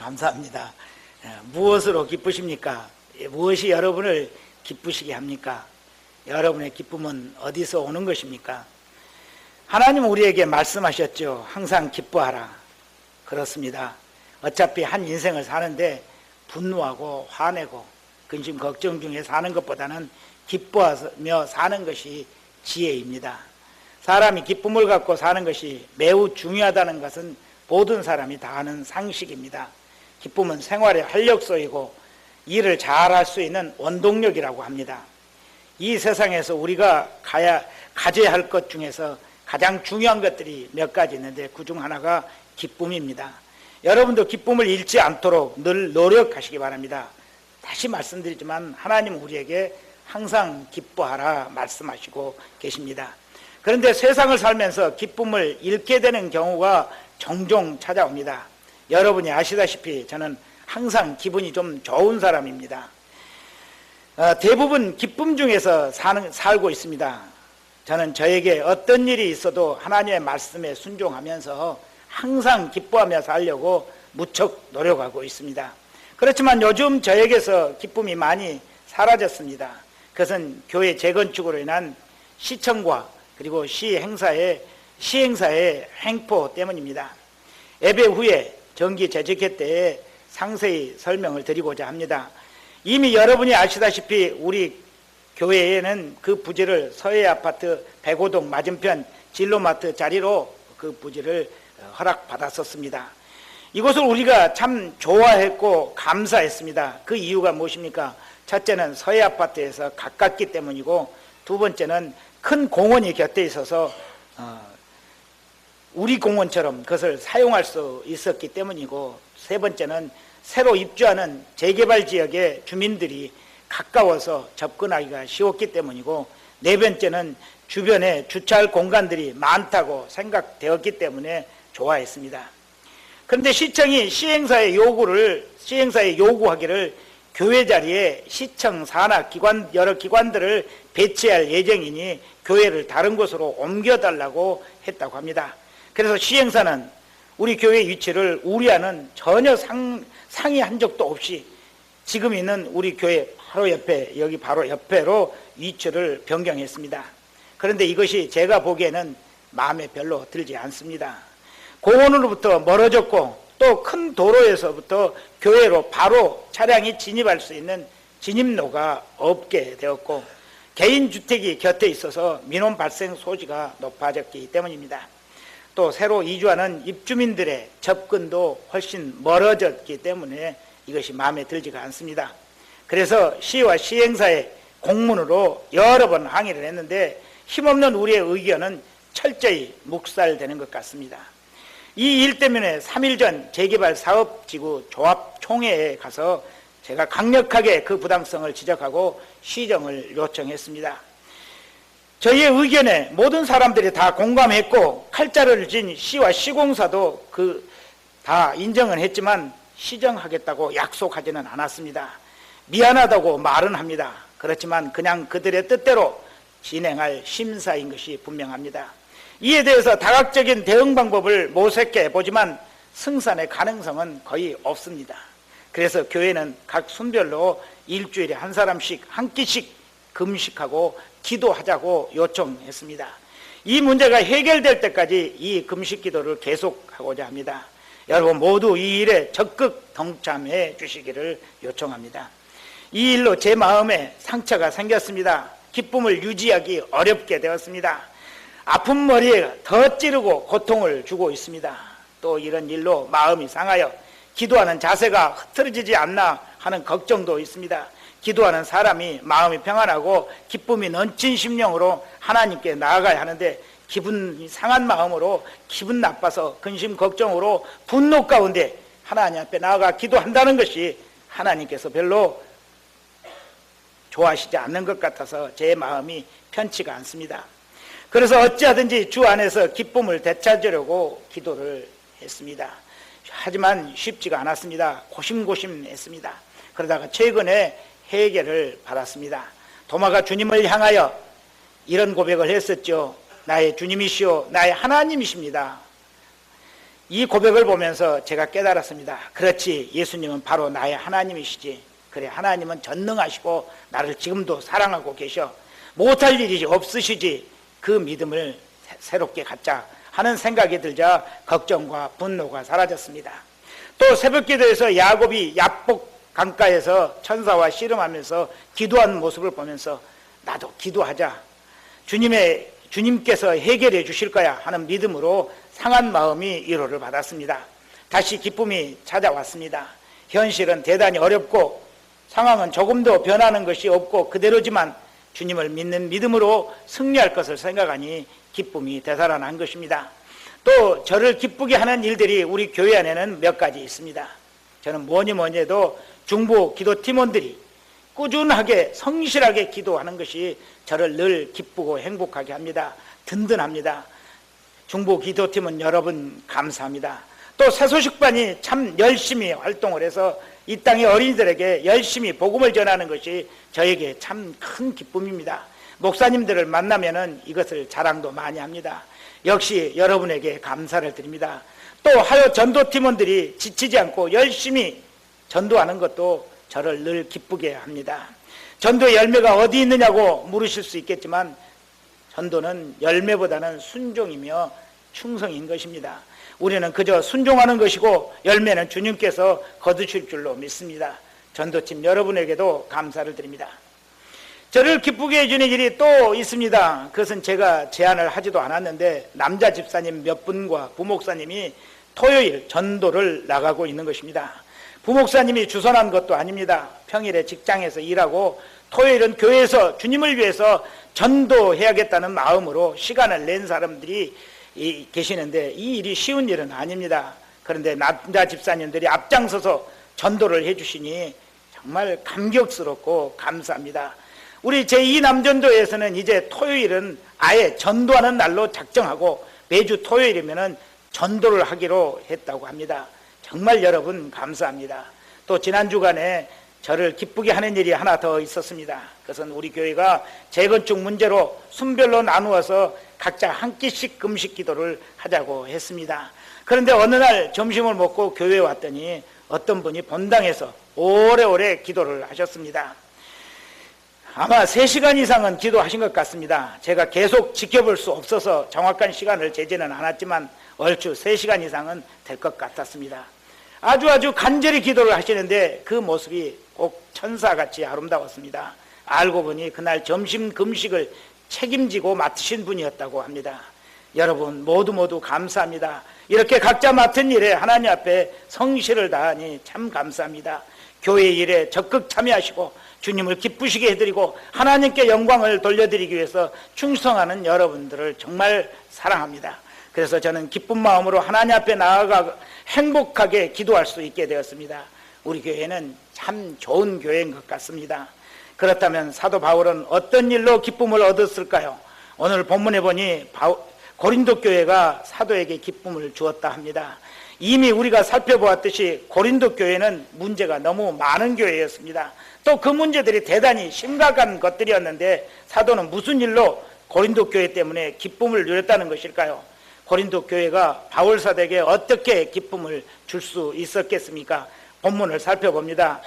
감사합니다. 무엇으로 기쁘십니까? 무엇이 여러분을 기쁘시게 합니까? 여러분의 기쁨은 어디서 오는 것입니까? 하나님은 우리에게 말씀하셨죠. 항상 기뻐하라. 그렇습니다. 어차피 한 인생을 사는데 분노하고 화내고 근심 걱정 중에 사는 것보다는 기뻐하며 사는 것이 지혜입니다. 사람이 기쁨을 갖고 사는 것이 매우 중요하다는 것은 모든 사람이 다 아는 상식입니다. 기쁨은 생활의 활력소이고 일을 잘할 수 있는 원동력이라고 합니다. 이 세상에서 우리가 가져야 할 것 중에서 가장 중요한 것들이 몇 가지 있는데 그중 하나가 기쁨입니다. 여러분도 기쁨을 잃지 않도록 늘 노력하시기 바랍니다. 다시 말씀드리지만 하나님은 우리에게 항상 기뻐하라 말씀하시고 계십니다. 그런데 세상을 살면서 기쁨을 잃게 되는 경우가 종종 찾아옵니다. 여러분이 아시다시피 저는 항상 기분이 좀 좋은 사람입니다. 대부분 기쁨 중에서 살고 있습니다. 저는 저에게 어떤 일이 있어도 하나님의 말씀에 순종하면서 항상 기뻐하며 살려고 무척 노력하고 있습니다. 그렇지만 요즘 저에게서 기쁨이 많이 사라졌습니다. 그것은 교회 재건축으로 인한 시청과 그리고 시행사의 횡포 때문입니다. 예배 후에 정기 재직회 때에 상세히 설명을 드리고자 합니다. 이미 여러분이 아시다시피 우리 교회에는 그 부지를 서해아파트 105동 맞은편 진로마트 자리로 그 부지를 허락받았었습니다. 이곳을 우리가 참 좋아했고 감사했습니다. 그 이유가 무엇입니까? 첫째는 서해아파트에서 가깝기 때문이고, 두 번째는 큰 공원이 곁에 있어서 우리 공원처럼 그것을 사용할 수 있었기 때문이고, 세 번째는 새로 입주하는 재개발 지역의 주민들이 가까워서 접근하기가 쉬웠기 때문이고, 네 번째는 주변에 주차할 공간들이 많다고 생각되었기 때문에 좋아했습니다. 그런데 시청이 시행사에 요구하기를 교회 자리에 시청 산하 기관 여러 기관들을 배치할 예정이니 교회를 다른 곳으로 옮겨달라고 했다고 합니다. 그래서 시행사는 우리 교회 위치를 우리와는 전혀 상의한 적도 없이 지금 있는 우리 교회 바로 옆에, 여기 바로 옆에로 위치를 변경했습니다. 그런데 이것이 제가 보기에는 마음에 별로 들지 않습니다. 공원으로부터 멀어졌고 또 큰 도로에서부터 교회로 바로 차량이 진입할 수 있는 진입로가 없게 되었고, 개인주택이 곁에 있어서 민원 발생 소지가 높아졌기 때문입니다. 또 새로 이주하는 입주민들의 접근도 훨씬 멀어졌기 때문에 이것이 마음에 들지가 않습니다. 그래서 시와 시행사에 공문으로 여러 번 항의를 했는데 힘없는 우리의 의견은 철저히 묵살되는 것 같습니다. 이 일 때문에 3일 전 재개발 사업지구 조합총회에 가서 제가 강력하게 그 부당성을 지적하고 시정을 요청했습니다. 저희의 의견에 모든 사람들이 다 공감했고 칼자루를 진 시와 시공사도 다 인정을 했지만 시정하겠다고 약속하지는 않았습니다. 미안하다고 말은 합니다. 그렇지만 그냥 그들의 뜻대로 진행할 심사인 것이 분명합니다. 이에 대해서 다각적인 대응 방법을 모색해 보지만 승산의 가능성은 거의 없습니다. 그래서 교회는 각 순별로 일주일에 한 사람씩 한 끼씩 금식하고 기도하자고 요청했습니다. 이 문제가 해결될 때까지 이 금식 기도를 계속하고자 합니다. 여러분 모두 이 일에 적극 동참해 주시기를 요청합니다. 이 일로 제 마음에 상처가 생겼습니다. 기쁨을 유지하기 어렵게 되었습니다. 아픈 머리에 더 찌르고 고통을 주고 있습니다. 또 이런 일로 마음이 상하여 기도하는 자세가 흐트러지지 않나 하는 걱정도 있습니다. 기도하는 사람이 마음이 평안하고 기쁨이 넘친 심령으로 하나님께 나아가야 하는데 기분이 상한 마음으로 기분 나빠서 근심 걱정으로 분노 가운데 하나님 앞에 나아가 기도한다는 것이 하나님께서 별로 좋아하시지 않는 것 같아서 제 마음이 편치가 않습니다. 그래서 어찌하든지 주 안에서 기쁨을 되찾으려고 기도를 했습니다. 하지만 쉽지가 않았습니다. 고심고심했습니다. 그러다가 최근에 해결을 받았습니다. 도마가 주님을 향하여 이런 고백을 했었죠. 나의 주님이시오 나의 하나님이십니다. 이 고백을 보면서 제가 깨달았습니다. 그렇지, 예수님은 바로 나의 하나님이시지. 그래, 하나님은 전능하시고 나를 지금도 사랑하고 계셔. 못할 일이 없으시지. 그 믿음을 새롭게 갖자 하는 생각이 들자 걱정과 분노가 사라졌습니다. 또 새벽기도에서 야곱이 야복 강가에서 천사와 씨름하면서 기도한 모습을 보면서 나도 기도하자, 주님께서 해결해 주실 거야 하는 믿음으로 상한 마음이 위로를 받았습니다. 다시 기쁨이 찾아왔습니다. 현실은 대단히 어렵고 상황은 조금도 변하는 것이 없고 그대로지만 주님을 믿는 믿음으로 승리할 것을 생각하니 기쁨이 되살아난 것입니다. 또 저를 기쁘게 하는 일들이 우리 교회 안에는 몇 가지 있습니다. 저는 뭐니 해도 중보 기도 팀원들이 꾸준하게 성실하게 기도하는 것이 저를 늘 기쁘고 행복하게 합니다. 든든합니다. 중보 기도팀은 여러분 감사합니다. 또 새소식반이 참 열심히 활동을 해서 이 땅의 어린이들에게 열심히 복음을 전하는 것이 저에게 참 큰 기쁨입니다. 목사님들을 만나면은 이것을 자랑도 많이 합니다. 역시 여러분에게 감사를 드립니다. 또 하여 전도팀원들이 지치지 않고 열심히 전도하는 것도 저를 늘 기쁘게 합니다. 전도의 열매가 어디 있느냐고 물으실 수 있겠지만 전도는 열매보다는 순종이며 충성인 것입니다. 우리는 그저 순종하는 것이고 열매는 주님께서 거두실 줄로 믿습니다. 전도팀 여러분에게도 감사를 드립니다. 저를 기쁘게 해주는 일이 또 있습니다. 그것은 제가 제안을 하지도 않았는데 남자 집사님 몇 분과 부목사님이 토요일 전도를 나가고 있는 것입니다. 부목사님이 주선한 것도 아닙니다. 평일에 직장에서 일하고 토요일은 교회에서 주님을 위해서 전도해야겠다는 마음으로 시간을 낸 사람들이 계시는데 이 일이 쉬운 일은 아닙니다. 그런데 남자 집사님들이 앞장서서 전도를 해주시니 정말 감격스럽고 감사합니다. 우리 제2남전도에서는 이제 토요일은 아예 전도하는 날로 작정하고 매주 토요일이면 전도를 하기로 했다고 합니다. 정말 여러분 감사합니다. 또 지난 주간에 저를 기쁘게 하는 일이 하나 더 있었습니다. 그것은 우리 교회가 재건축 문제로 순별로 나누어서 각자 한 끼씩 금식 기도를 하자고 했습니다. 그런데 어느 날 점심을 먹고 교회에 왔더니 어떤 분이 본당에서 오래오래 기도를 하셨습니다. 아마 3시간 이상은 기도하신 것 같습니다. 제가 계속 지켜볼 수 없어서 정확한 시간을 재지는 않았지만 얼추 3시간 이상은 될 것 같았습니다. 아주 간절히 기도를 하시는데 그 모습이 꼭 천사같이 아름다웠습니다. 알고 보니 그날 점심 금식을 책임지고 맡으신 분이었다고 합니다. 여러분 모두 감사합니다. 이렇게 각자 맡은 일에 하나님 앞에 성실을 다하니 참 감사합니다. 교회 일에 적극 참여하시고 주님을 기쁘시게 해드리고 하나님께 영광을 돌려드리기 위해서 충성하는 여러분들을 정말 사랑합니다. 그래서 저는 기쁜 마음으로 하나님 앞에 나아가 행복하게 기도할 수 있게 되었습니다. 우리 교회는 참 좋은 교회인 것 같습니다. 그렇다면 사도 바울은 어떤 일로 기쁨을 얻었을까요? 오늘 본문에 보니 고린도 교회가 사도에게 기쁨을 주었다 합니다. 이미 우리가 살펴보았듯이 고린도 교회는 문제가 너무 많은 교회였습니다. 또 그 문제들이 대단히 심각한 것들이었는데 사도는 무슨 일로 고린도 교회 때문에 기쁨을 누렸다는 것일까요? 고린도 교회가 바울 사도에게 어떻게 기쁨을 줄 수 있었겠습니까? 본문을 살펴봅니다.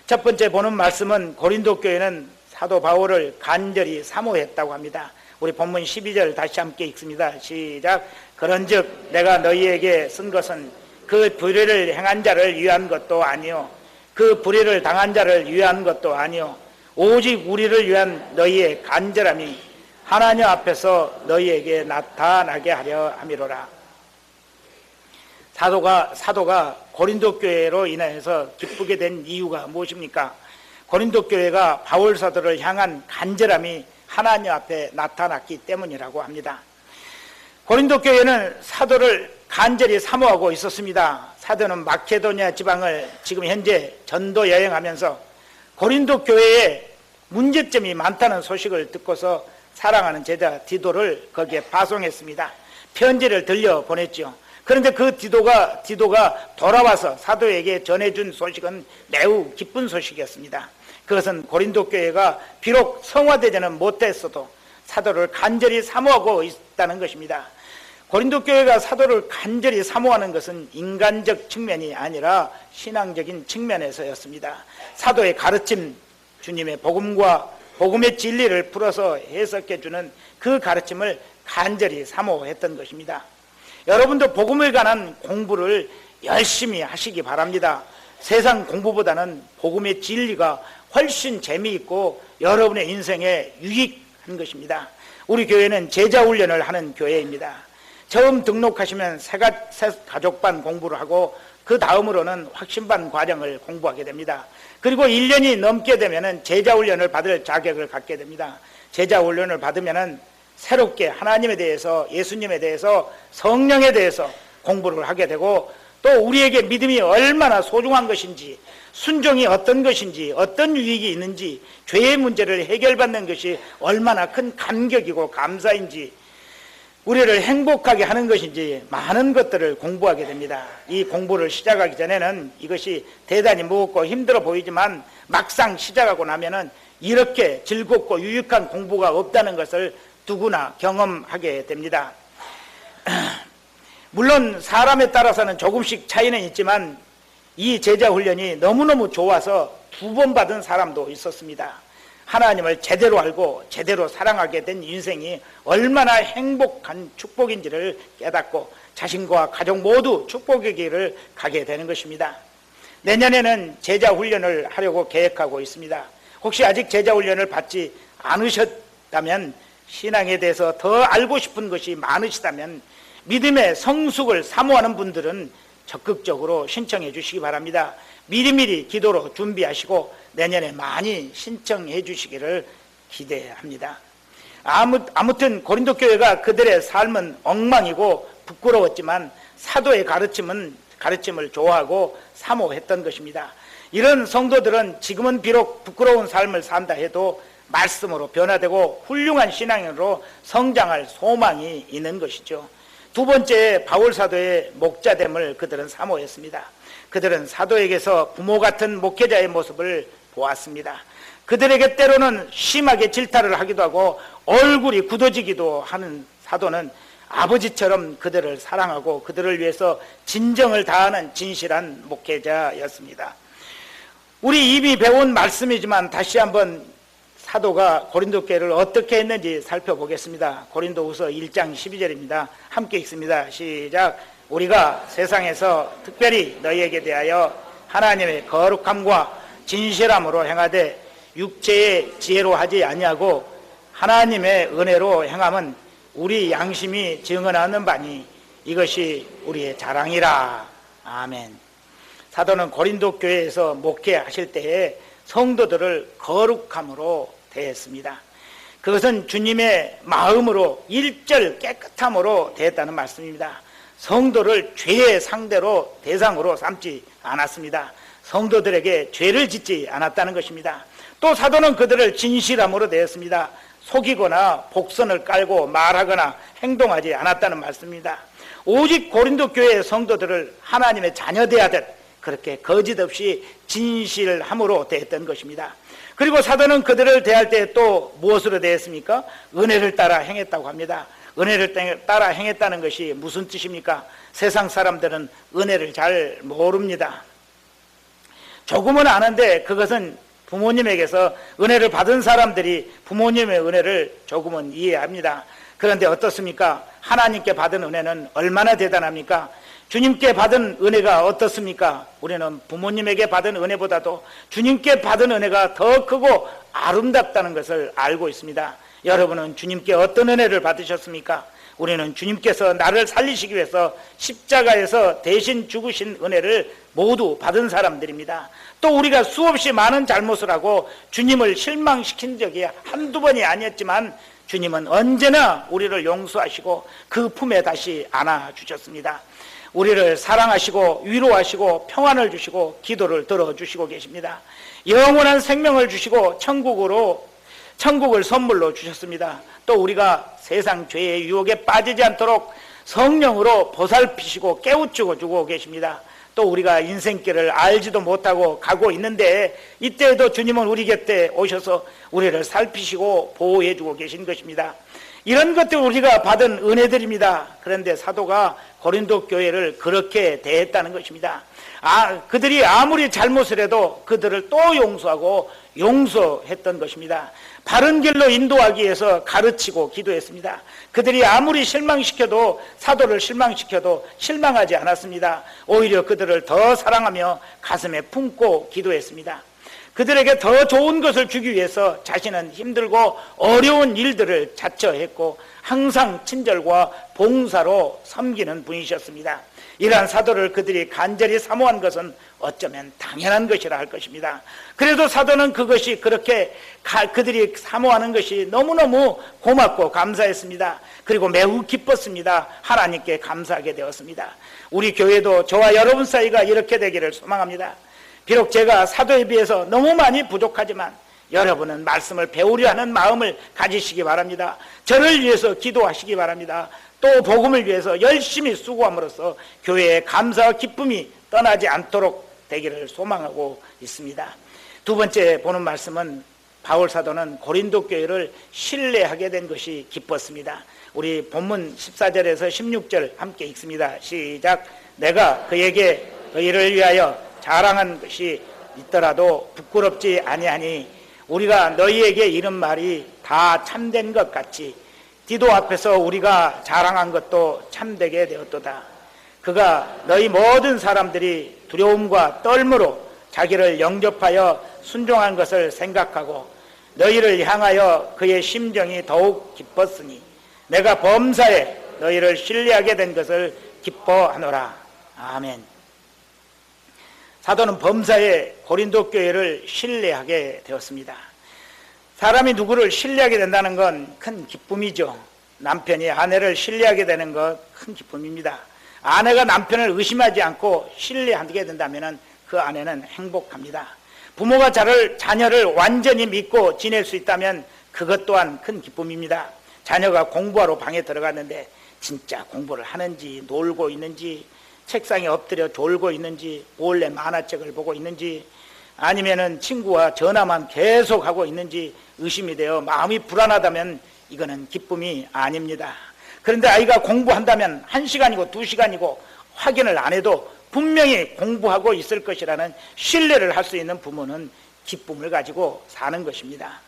첫 번째 보는 말씀은 고린도 교회는 사도 바울을 간절히 사모했다고 합니다. 우리 본문 12절 다시 함께 읽습니다. 시작. 그런즉 내가 너희에게 쓴 것은 그 불의를 행한 자를 위한 것도 아니요 그 불의를 당한 자를 위한 것도 아니요 오직 우리를 위한 너희의 간절함이 하나님 앞에서 너희에게 나타나게 하려 함이로라. 사도가 고린도 교회로 인해서 기쁘게 된 이유가 무엇입니까? 고린도 교회가 바울 사도를 향한 간절함이 하나님 앞에 나타났기 때문이라고 합니다. 고린도 교회는 사도를 간절히 사모하고 있었습니다. 사도는 마케도니아 지방을 지금 현재 전도 여행하면서 고린도 교회에 문제점이 많다는 소식을 듣고서 사랑하는 제자 디도를 거기에 파송했습니다. 편지를 들려 보냈죠. 그런데 그 디도가 돌아와서 사도에게 전해준 소식은 매우 기쁜 소식이었습니다. 그것은 고린도 교회가 비록 성화되지는 못했어도 사도를 간절히 사모하고 있다는 것입니다. 고린도 교회가 사도를 간절히 사모하는 것은 인간적 측면이 아니라 신앙적인 측면에서였습니다. 사도의 가르침, 주님의 복음과 복음의 진리를 풀어서 해석해주는 그 가르침을 간절히 사모했던 것입니다. 여러분도 복음에 관한 공부를 열심히 하시기 바랍니다. 세상 공부보다는 복음의 진리가 훨씬 재미있고 여러분의 인생에 유익한 것입니다. 우리 교회는 제자훈련을 하는 교회입니다. 처음 등록하시면 새 가족반 공부를 하고 그 다음으로는 확신반 과정을 공부하게 됩니다. 그리고 1년이 넘게 되면 제자훈련을 받을 자격을 갖게 됩니다. 제자훈련을 받으면 새롭게 하나님에 대해서, 예수님에 대해서, 성령에 대해서 공부를 하게 되고, 또 우리에게 믿음이 얼마나 소중한 것인지, 순종이 어떤 것인지, 어떤 유익이 있는지, 죄의 문제를 해결받는 것이 얼마나 큰 감격이고 감사인지, 우리를 행복하게 하는 것인지 많은 것들을 공부하게 됩니다. 이 공부를 시작하기 전에는 이것이 대단히 무겁고 힘들어 보이지만 막상 시작하고 나면은 이렇게 즐겁고 유익한 공부가 없다는 것을 누구나 경험하게 됩니다. 물론 사람에 따라서는 조금씩 차이는 있지만 이 제자훈련이 너무너무 좋아서 2번 받은 사람도 있었습니다. 하나님을 제대로 알고 제대로 사랑하게 된 인생이 얼마나 행복한 축복인지를 깨닫고 자신과 가족 모두 축복의 길을 가게 되는 것입니다. 내년에는 제자훈련을 하려고 계획하고 있습니다. 혹시 아직 제자훈련을 받지 않으셨다면, 신앙에 대해서 더 알고 싶은 것이 많으시다면, 믿음의 성숙을 사모하는 분들은 적극적으로 신청해 주시기 바랍니다. 미리미리 기도로 준비하시고 내년에 많이 신청해 주시기를 기대합니다. 아무튼 고린도 교회가 그들의 삶은 엉망이고 부끄러웠지만 사도의 가르침을 좋아하고 사모했던 것입니다. 이런 성도들은 지금은 비록 부끄러운 삶을 산다 해도 말씀으로 변화되고 훌륭한 신앙으로 성장할 소망이 있는 것이죠. 두 번째, 바울 사도의 목자됨을 그들은 사모했습니다. 그들은 사도에게서 부모 같은 목회자의 모습을 보았습니다. 그들에게 때로는 심하게 질타를 하기도 하고 얼굴이 굳어지기도 하는 사도는 아버지처럼 그들을 사랑하고 그들을 위해서 진정을 다하는 진실한 목회자였습니다. 우리 이미 배운 말씀이지만 다시 한번 사도가 고린도 교회를 어떻게 했는지 살펴보겠습니다. 고린도후서 1장 12절입니다. 함께 읽습니다. 시작. 우리가 세상에서 특별히 너희에게 대하여 하나님의 거룩함과 진실함으로 행하되 육체의 지혜로 하지 아니하고 하나님의 은혜로 행함은 우리 양심이 증언하는 바니 이것이 우리의 자랑이라. 아멘. 사도는 고린도 교회에서 목회하실 때에 성도들을 거룩함으로 대했습니다. 그것은 주님의 마음으로 일절 깨끗함으로 대했다는 말씀입니다. 성도를 죄의 상대로 대상으로 삼지 않았습니다. 성도들에게 죄를 짓지 않았다는 것입니다. 또 사도는 그들을 진실함으로 대했습니다. 속이거나 복선을 깔고 말하거나 행동하지 않았다는 말씀입니다. 오직 고린도 교회의 성도들을 하나님의 자녀 대하듯 그렇게 거짓 없이 진실함으로 대했던 것입니다. 그리고 사도는 그들을 대할 때 또 무엇으로 대했습니까? 은혜를 따라 행했다고 합니다. 은혜를 따라 행했다는 것이 무슨 뜻입니까? 세상 사람들은 은혜를 잘 모릅니다. 조금은 아는데 그것은 부모님에게서 은혜를 받은 사람들이 부모님의 은혜를 조금은 이해합니다. 그런데 어떻습니까? 하나님께 받은 은혜는 얼마나 대단합니까? 주님께 받은 은혜가 어떻습니까? 우리는 부모님에게 받은 은혜보다도 주님께 받은 은혜가 더 크고 아름답다는 것을 알고 있습니다. 여러분은 주님께 어떤 은혜를 받으셨습니까? 우리는 주님께서 나를 살리시기 위해서 십자가에서 대신 죽으신 은혜를 모두 받은 사람들입니다. 또 우리가 수없이 많은 잘못을 하고 주님을 실망시킨 적이 한두 번이 아니었지만 주님은 언제나 우리를 용서하시고 그 품에 다시 안아주셨습니다. 우리를 사랑하시고 위로하시고 평안을 주시고 기도를 들어주시고 계십니다. 영원한 생명을 주시고 천국을 선물로 주셨습니다. 또 우리가 세상 죄의 유혹에 빠지지 않도록 성령으로 보살피시고 깨우치고 계십니다. 또 우리가 인생길을 알지도 못하고 가고 있는데 이때에도 주님은 우리 곁에 오셔서 우리를 살피시고 보호해 주고 계신 것입니다. 이런 것들 우리가 받은 은혜들입니다. 그런데 사도가 고린도 교회를 그렇게 대했다는 것입니다. 그들이 아무리 잘못을 해도 그들을 또 용서하고 용서했던 것입니다. 바른 길로 인도하기 위해서 가르치고 기도했습니다. 그들이 아무리 실망시켜도, 사도를 실망시켜도 실망하지 않았습니다. 오히려 그들을 더 사랑하며 가슴에 품고 기도했습니다. 그들에게 더 좋은 것을 주기 위해서 자신은 힘들고 어려운 일들을 자처했고 항상 친절과 봉사로 섬기는 분이셨습니다. 이러한 사도를 그들이 간절히 사모한 것은 어쩌면 당연한 것이라 할 것입니다. 그래도 사도는 그것이 그렇게 그들이 사모하는 것이 너무너무 고맙고 감사했습니다. 그리고 매우 기뻤습니다. 하나님께 감사하게 되었습니다. 우리 교회도 저와 여러분 사이가 이렇게 되기를 소망합니다. 비록 제가 사도에 비해서 너무 많이 부족하지만 여러분은 말씀을 배우려 하는 마음을 가지시기 바랍니다. 저를 위해서 기도하시기 바랍니다. 또 복음을 위해서 열심히 수고함으로써 교회의 감사와 기쁨이 떠나지 않도록 되기를 소망하고 있습니다. 두 번째 보는 말씀은 바울 사도는 고린도 교회를 신뢰하게 된 것이 기뻤습니다. 우리 본문 14절에서 16절 함께 읽습니다. 시작. 내가 그에게 너희를 위하여 자랑한 것이 있더라도 부끄럽지 아니하니 우리가 너희에게 이런 말이 다 참된 것 같이 디도 앞에서 우리가 자랑한 것도 참되게 되었도다. 그가 너희 모든 사람들이 두려움과 떨므로 자기를 영접하여 순종한 것을 생각하고 너희를 향하여 그의 심정이 더욱 기뻤으니 내가 범사에 너희를 신뢰하게 된 것을 기뻐하노라. 아멘. 사도는 범사에 고린도 교회를 신뢰하게 되었습니다. 사람이 누구를 신뢰하게 된다는 건 큰 기쁨이죠. 남편이 아내를 신뢰하게 되는 것 큰 기쁨입니다. 아내가 남편을 의심하지 않고 신뢰하게 된다면 그 아내는 행복합니다. 부모가 자녀를 완전히 믿고 지낼 수 있다면 그것 또한 큰 기쁨입니다. 자녀가 공부하러 방에 들어갔는데 진짜 공부를 하는지 놀고 있는지 책상에 엎드려 졸고 있는지 몰래 만화책을 보고 있는지 아니면은 친구와 전화만 계속하고 있는지 의심이 되어 마음이 불안하다면 이거는 기쁨이 아닙니다. 그런데 아이가 공부한다면 1시간이고 2시간이고 확인을 안 해도 분명히 공부하고 있을 것이라는 신뢰를 할 수 있는 부모는 기쁨을 가지고 사는 것입니다.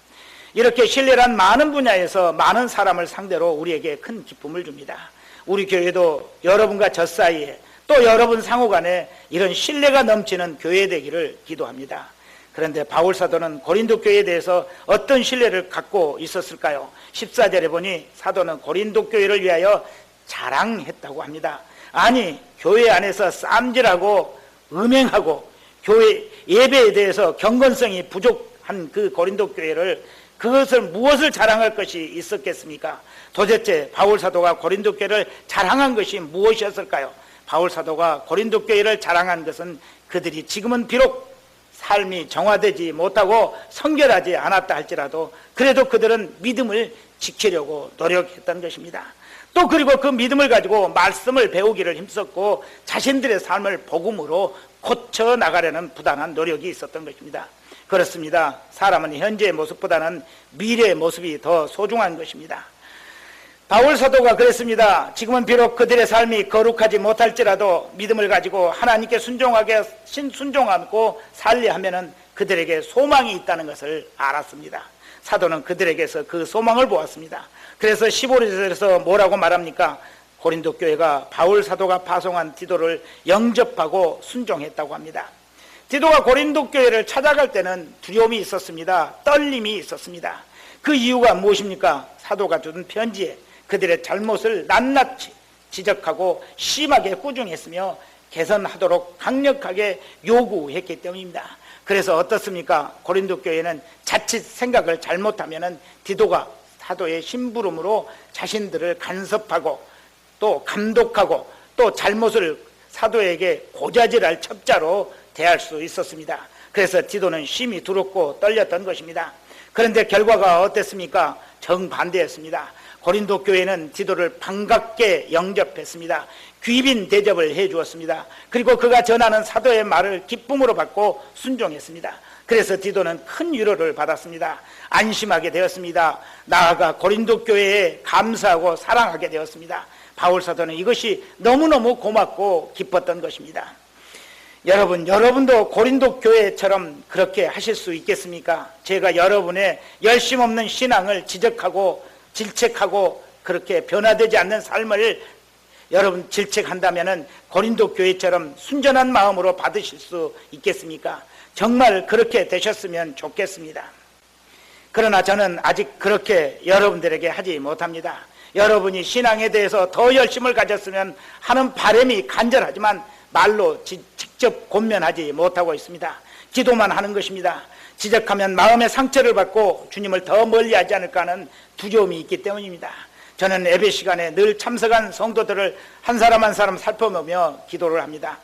이렇게 신뢰란 많은 분야에서 많은 사람을 상대로 우리에게 큰 기쁨을 줍니다. 우리 교회도 여러분과 저 사이에 또 여러분 상호 간에 이런 신뢰가 넘치는 교회 되기를 기도합니다. 그런데 바울 사도는 고린도 교회에 대해서 어떤 신뢰를 갖고 있었을까요? 14절에 보니 사도는 고린도 교회를 위하여 자랑했다고 합니다. 아니, 교회 안에서 쌈질하고 음행하고 교회 예배에 대해서 경건성이 부족한 그 고린도 교회를 그것을 무엇을 자랑할 것이 있었겠습니까? 도대체 바울 사도가 고린도 교회를 자랑한 것이 무엇이었을까요? 바울 사도가 고린도 교회를 자랑한 것은 그들이 지금은 비록 삶이 정화되지 못하고 성결하지 않았다 할지라도 그래도 그들은 믿음을 지키려고 노력했던 것입니다. 또 그리고 그 믿음을 가지고 말씀을 배우기를 힘썼고 자신들의 삶을 복음으로 고쳐나가려는 부단한 노력이 있었던 것입니다. 그렇습니다. 사람은 현재의 모습보다는 미래의 모습이 더 소중한 것입니다. 바울 사도가 그랬습니다. 지금은 비록 그들의 삶이 거룩하지 못할지라도 믿음을 가지고 하나님께 순종하고 살리하면은 그들에게 소망이 있다는 것을 알았습니다. 사도는 그들에게서 그 소망을 보았습니다. 그래서 15절에서 뭐라고 말합니까? 고린도 교회가 바울 사도가 파송한 디도를 영접하고 순종했다고 합니다. 디도가 고린도 교회를 찾아갈 때는 두려움이 있었습니다. 떨림이 있었습니다. 그 이유가 무엇입니까? 사도가 준 편지에 그들의 잘못을 낱낱이 지적하고 심하게 꾸중했으며 개선하도록 강력하게 요구했기 때문입니다. 그래서 어떻습니까? 고린도 교회는 자칫 생각을 잘못하면 디도가 사도의 심부름으로 자신들을 간섭하고 또 감독하고 또 잘못을 사도에게 고자질할 첩자로 대할 수 있었습니다. 그래서 디도는 심히 두렵고 떨렸던 것입니다. 그런데 결과가 어땠습니까? 정반대였습니다. 고린도 교회는 디도를 반갑게 영접했습니다. 귀빈 대접을 해 주었습니다. 그리고 그가 전하는 사도의 말을 기쁨으로 받고 순종했습니다. 그래서 디도는 큰 위로를 받았습니다. 안심하게 되었습니다. 나아가 고린도 교회에 감사하고 사랑하게 되었습니다. 바울 사도는 이것이 너무너무 고맙고 기뻤던 것입니다. 여러분도 고린도 교회처럼 그렇게 하실 수 있겠습니까? 제가 여러분의 열심 없는 신앙을 지적하고 질책하고 그렇게 변화되지 않는 삶을 여러분 질책한다면 고린도 교회처럼 순전한 마음으로 받으실 수 있겠습니까? 정말 그렇게 되셨으면 좋겠습니다. 그러나 저는 아직 그렇게 여러분들에게 하지 못합니다. 여러분이 신앙에 대해서 더 열심을 가졌으면 하는 바람이 간절하지만 말로 직접 권면하지 못하고 있습니다. 기도만 하는 것입니다. 지적하면 마음의 상처를 받고 주님을 더 멀리하지 않을까 하는 두려움이 있기 때문입니다. 저는 예배 시간에 늘 참석한 성도들을 한 사람 한 사람 살펴보며 기도를 합니다.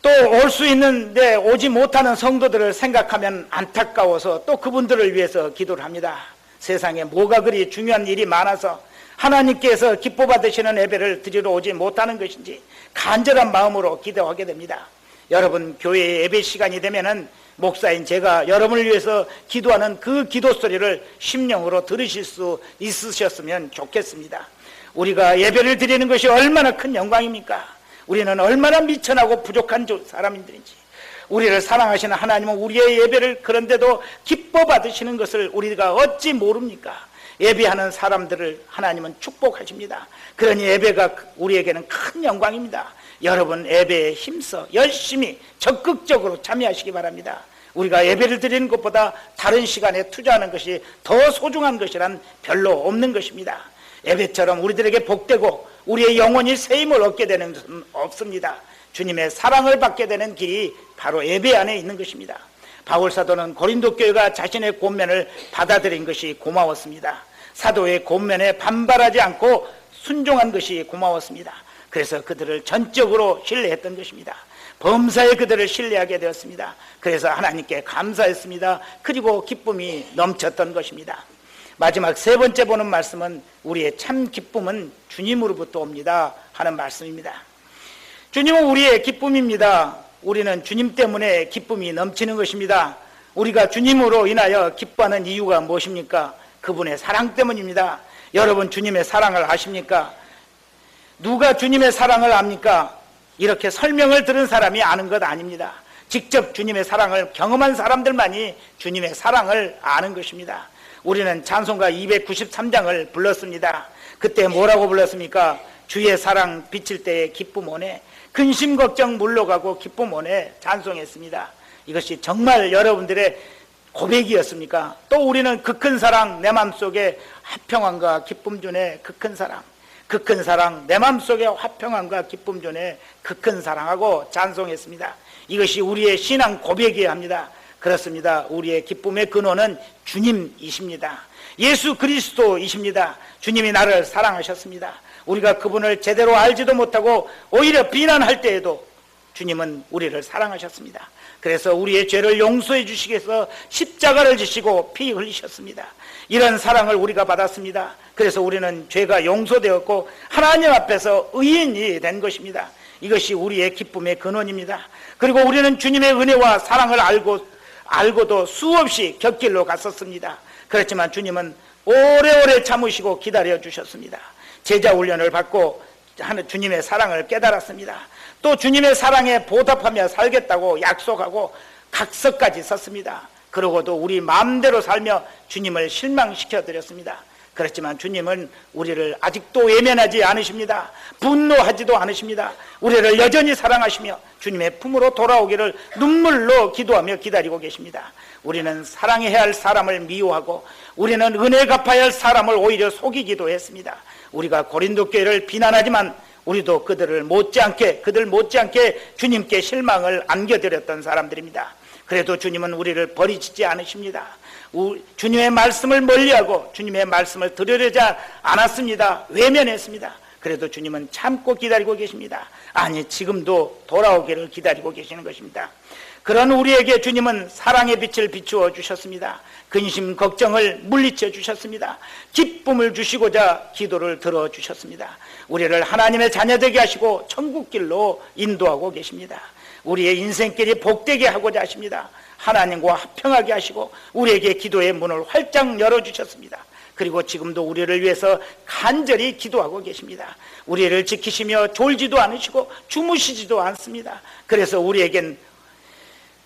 또 올 수 있는데 오지 못하는 성도들을 생각하면 안타까워서 또 그분들을 위해서 기도를 합니다. 세상에 뭐가 그리 중요한 일이 많아서 하나님께서 기뻐 받으시는 예배를 드리러 오지 못하는 것인지 간절한 마음으로 기도하게 됩니다. 여러분, 교회 예배 시간이 되면은 목사인 제가 여러분을 위해서 기도하는 그 기도 소리를 심령으로 들으실 수 있으셨으면 좋겠습니다. 우리가 예배를 드리는 것이 얼마나 큰 영광입니까? 우리는 얼마나 미천하고 부족한 사람인지, 우리를 사랑하시는 하나님은 우리의 예배를 그런데도 기뻐 받으시는 것을 우리가 어찌 모릅니까? 예배하는 사람들을 하나님은 축복하십니다. 그러니 예배가 우리에게는 큰 영광입니다. 여러분, 예배에 힘써 열심히 적극적으로 참여하시기 바랍니다. 우리가 예배를 드리는 것보다 다른 시간에 투자하는 것이 더 소중한 것이란 별로 없는 것입니다. 예배처럼 우리들에게 복되고 우리의 영혼이 세임을 얻게 되는 것은 없습니다. 주님의 사랑을 받게 되는 길이 바로 예배 안에 있는 것입니다. 바울 사도는 고린도 교회가 자신의 권면을 받아들인 것이 고마웠습니다. 사도의 권면에 반발하지 않고 순종한 것이 고마웠습니다. 그래서 그들을 전적으로 신뢰했던 것입니다. 범사에 그들을 신뢰하게 되었습니다. 그래서 하나님께 감사했습니다. 그리고 기쁨이 넘쳤던 것입니다. 마지막 세 번째 보는 말씀은 우리의 참 기쁨은 주님으로부터 옵니다 하는 말씀입니다. 주님은 우리의 기쁨입니다. 우리는 주님 때문에 기쁨이 넘치는 것입니다. 우리가 주님으로 인하여 기뻐하는 이유가 무엇입니까? 그분의 사랑 때문입니다. 여러분, 주님의 사랑을 아십니까? 누가 주님의 사랑을 압니까? 이렇게 설명을 들은 사람이 아는 것 아닙니다. 직접 주님의 사랑을 경험한 사람들만이 주님의 사랑을 아는 것입니다. 우리는 찬송가 293장을 불렀습니다. 그때 뭐라고 불렀습니까? 주의 사랑 비칠 때에 기쁨 오네, 근심 걱정 물러가고 기쁨 오네 찬송했습니다. 이것이 정말 여러분들의 고백이었습니까? 또 우리는 그 큰 사랑 내 맘속에 화평함과 기쁨 주네, 그 큰 사랑, 그 큰 사랑 내 맘속에 화평함과 기쁨 주네, 그 큰 사랑하고 찬송했습니다. 이것이 우리의 신앙 고백이어야 합니다. 그렇습니다. 우리의 기쁨의 근원은 주님이십니다. 예수 그리스도이십니다. 주님이 나를 사랑하셨습니다. 우리가 그분을 제대로 알지도 못하고 오히려 비난할 때에도 주님은 우리를 사랑하셨습니다. 그래서 우리의 죄를 용서해 주시기 위해서 십자가를 지시고 피 흘리셨습니다. 이런 사랑을 우리가 받았습니다. 그래서 우리는 죄가 용서되었고 하나님 앞에서 의인이 된 것입니다. 이것이 우리의 기쁨의 근원입니다. 그리고 우리는 주님의 은혜와 사랑을 알고도 수없이 곁길로 갔었습니다. 그렇지만 주님은 오래오래 참으시고 기다려 주셨습니다. 제자 훈련을 받고 주님의 사랑을 깨달았습니다. 또 주님의 사랑에 보답하며 살겠다고 약속하고 각서까지 썼습니다. 그러고도 우리 마음대로 살며 주님을 실망시켜 드렸습니다. 그렇지만 주님은 우리를 아직도 외면하지 않으십니다. 분노하지도 않으십니다. 우리를 여전히 사랑하시며 주님의 품으로 돌아오기를 눈물로 기도하며 기다리고 계십니다. 우리는 사랑해야 할 사람을 미워하고 우리는 은혜 갚아야 할 사람을 오히려 속이기도 했습니다. 우리가 고린도 교회를 비난하지만 우리도 그들 못지않게 주님께 실망을 안겨드렸던 사람들입니다. 그래도 주님은 우리를 버리지 않으십니다. 주님의 말씀을 멀리하고 주님의 말씀을 들으려지 않았습니다. 외면했습니다. 그래도 주님은 참고 기다리고 계십니다. 아니, 지금도 돌아오기를 기다리고 계시는 것입니다. 그런 우리에게 주님은 사랑의 빛을 비추어 주셨습니다. 근심 걱정을 물리쳐 주셨습니다. 기쁨을 주시고자 기도를 들어주셨습니다. 우리를 하나님의 자녀되게 하시고 천국길로 인도하고 계십니다. 우리의 인생길이 복되게 하고자 하십니다. 하나님과 합평하게 하시고 우리에게 기도의 문을 활짝 열어주셨습니다. 그리고 지금도 우리를 위해서 간절히 기도하고 계십니다. 우리를 지키시며 졸지도 않으시고 주무시지도 않습니다. 그래서 우리에겐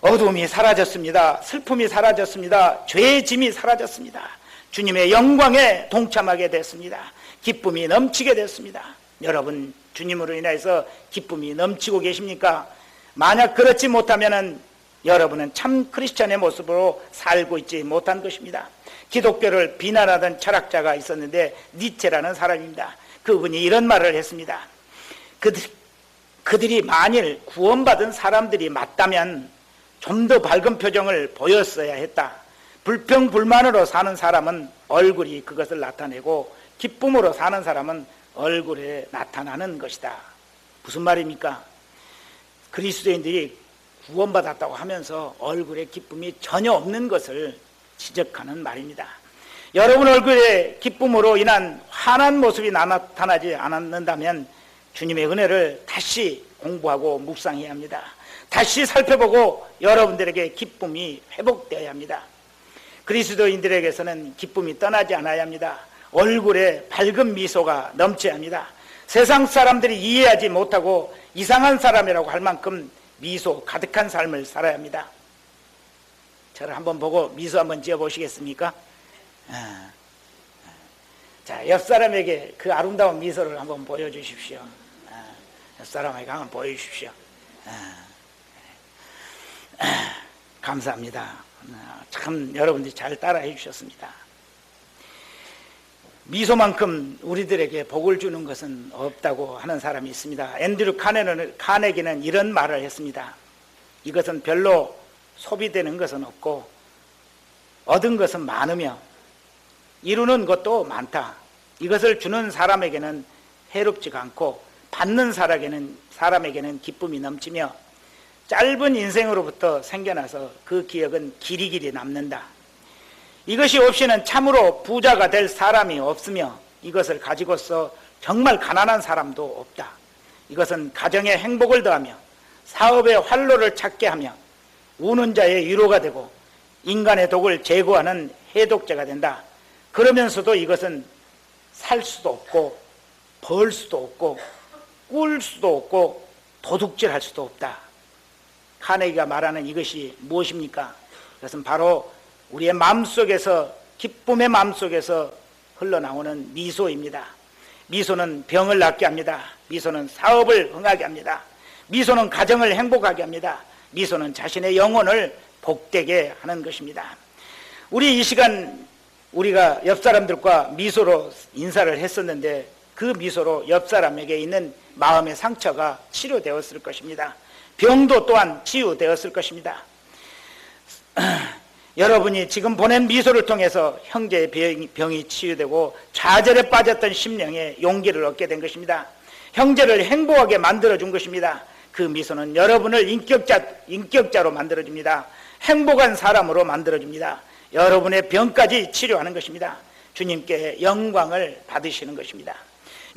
어두움이 사라졌습니다. 슬픔이 사라졌습니다. 죄의 짐이 사라졌습니다. 주님의 영광에 동참하게 됐습니다. 기쁨이 넘치게 됐습니다. 여러분, 주님으로 인해서 기쁨이 넘치고 계십니까? 만약 그렇지 못하면 여러분은 참 크리스찬의 모습으로 살고 있지 못한 것입니다. 기독교를 비난하던 철학자가 있었는데 니체라는 사람입니다. 그분이 이런 말을 했습니다. 그들이 만일 구원받은 사람들이 맞다면 좀 더 밝은 표정을 보였어야 했다. 불평불만으로 사는 사람은 얼굴이 그것을 나타내고 기쁨으로 사는 사람은 얼굴에 나타나는 것이다. 무슨 말입니까? 그리스도인들이 구원받았다고 하면서 얼굴에 기쁨이 전혀 없는 것을 지적하는 말입니다. 여러분 얼굴에 기쁨으로 인한 환한 모습이 나타나지 않는다면 주님의 은혜를 다시 공부하고 묵상해야 합니다. 다시 살펴보고 여러분들에게 기쁨이 회복되어야 합니다. 그리스도인들에게서는 기쁨이 떠나지 않아야 합니다. 얼굴에 밝은 미소가 넘쳐야 합니다. 세상 사람들이 이해하지 못하고 이상한 사람이라고 할 만큼 미소 가득한 삶을 살아야 합니다. 저를 한번 보고 미소 한번 지어보시겠습니까? 자, 옆 사람에게 그 아름다운 미소를 한번 보여주십시오. 옆 사람에게 한번 보여주십시오. 감사합니다. 참 여러분들이 잘 따라해 주셨습니다. 미소만큼 우리들에게 복을 주는 것은 없다고 하는 사람이 있습니다. 앤드류 카네기는 이런 말을 했습니다. 이것은 별로 소비되는 것은 없고 얻은 것은 많으며 이루는 것도 많다. 이것을 주는 사람에게는 해롭지가 않고 받는 사람에게는 기쁨이 넘치며 짧은 인생으로부터 생겨나서 그 기억은 길이길이 남는다. 이것이 없이는 참으로 부자가 될 사람이 없으며 이것을 가지고서 정말 가난한 사람도 없다. 이것은 가정에 행복을 더하며 사업의 활로를 찾게 하며 우는 자의 위로가 되고 인간의 독을 제거하는 해독제가 된다. 그러면서도 이것은 살 수도 없고 벌 수도 없고 꿀 수도 없고 도둑질할 수도 없다. 카네기가 말하는 이것이 무엇입니까? 이것은 바로 우리의 마음속에서, 기쁨의 마음속에서 흘러나오는 미소입니다. 미소는 병을 낫게 합니다. 미소는 사업을 흥하게 합니다. 미소는 가정을 행복하게 합니다. 미소는 자신의 영혼을 복되게 하는 것입니다. 우리 이 시간 우리가 옆 사람들과 미소로 인사를 했었는데 그 미소로 옆 사람에게 있는 마음의 상처가 치료되었을 것입니다. 병도 또한 치유되었을 것입니다. 여러분이 지금 보낸 미소를 통해서 형제의 병이 치유되고 좌절에 빠졌던 심령에 용기를 얻게 된 것입니다. 형제를 행복하게 만들어준 것입니다. 그 미소는 여러분을 인격자로 만들어줍니다. 행복한 사람으로 만들어줍니다. 여러분의 병까지 치료하는 것입니다. 주님께 영광을 받으시는 것입니다.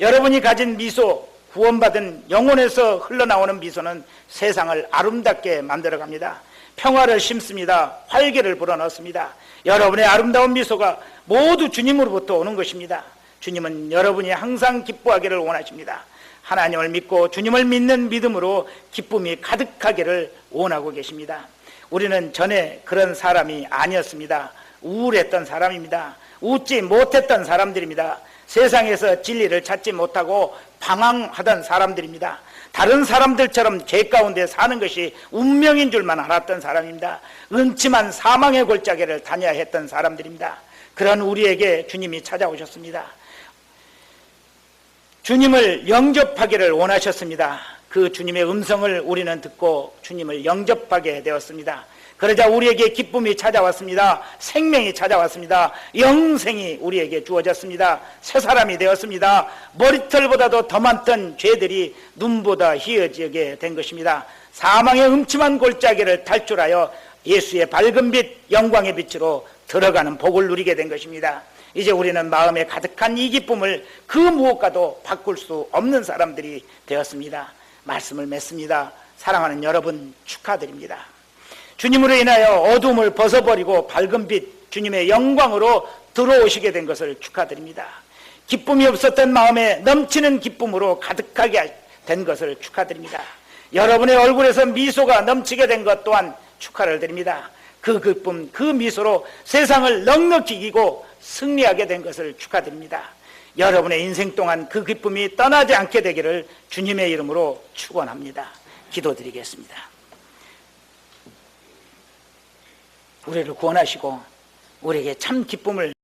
여러분이 가진 미소, 구원받은 영혼에서 흘러나오는 미소는 세상을 아름답게 만들어갑니다. 평화를 심습니다. 활기를 불어넣습니다. 여러분의 아름다운 미소가 모두 주님으로부터 오는 것입니다. 주님은 여러분이 항상 기뻐하기를 원하십니다. 하나님을 믿고 주님을 믿는 믿음으로 기쁨이 가득하기를 원하고 계십니다. 우리는 전에 그런 사람이 아니었습니다. 우울했던 사람입니다. 웃지 못했던 사람들입니다. 세상에서 진리를 찾지 못하고 방황하던 사람들입니다. 다른 사람들처럼 죄 가운데 사는 것이 운명인 줄만 알았던 사람입니다. 음침한 사망의 골짜기를 다녀야 했던 사람들입니다. 그런 우리에게 주님이 찾아오셨습니다. 주님을 영접하기를 원하셨습니다. 그 주님의 음성을 우리는 듣고 주님을 영접하게 되었습니다. 그러자 우리에게 기쁨이 찾아왔습니다. 생명이 찾아왔습니다. 영생이 우리에게 주어졌습니다. 새 사람이 되었습니다. 머리털보다도 더 많던 죄들이 눈보다 희어지게 된 것입니다. 사망의 음침한 골짜기를 탈출하여 예수의 밝은 빛, 영광의 빛으로 들어가는 복을 누리게 된 것입니다. 이제 우리는 마음에 가득한 이 기쁨을 그 무엇과도 바꿀 수 없는 사람들이 되었습니다. 말씀을 맺습니다. 사랑하는 여러분, 축하드립니다. 주님으로 인하여 어둠을 벗어버리고 밝은 빛, 주님의 영광으로 들어오시게 된 것을 축하드립니다. 기쁨이 없었던 마음에 넘치는 기쁨으로 가득하게 된 것을 축하드립니다. 여러분의 얼굴에서 미소가 넘치게 된 것 또한 축하를 드립니다. 그 기쁨, 그 미소로 세상을 넉넉히 이기고 승리하게 된 것을 축하드립니다. 여러분의 인생 동안 그 기쁨이 떠나지 않게 되기를 주님의 이름으로 축원합니다. 기도드리겠습니다. 우리를 구원하시고 우리에게 참 기쁨을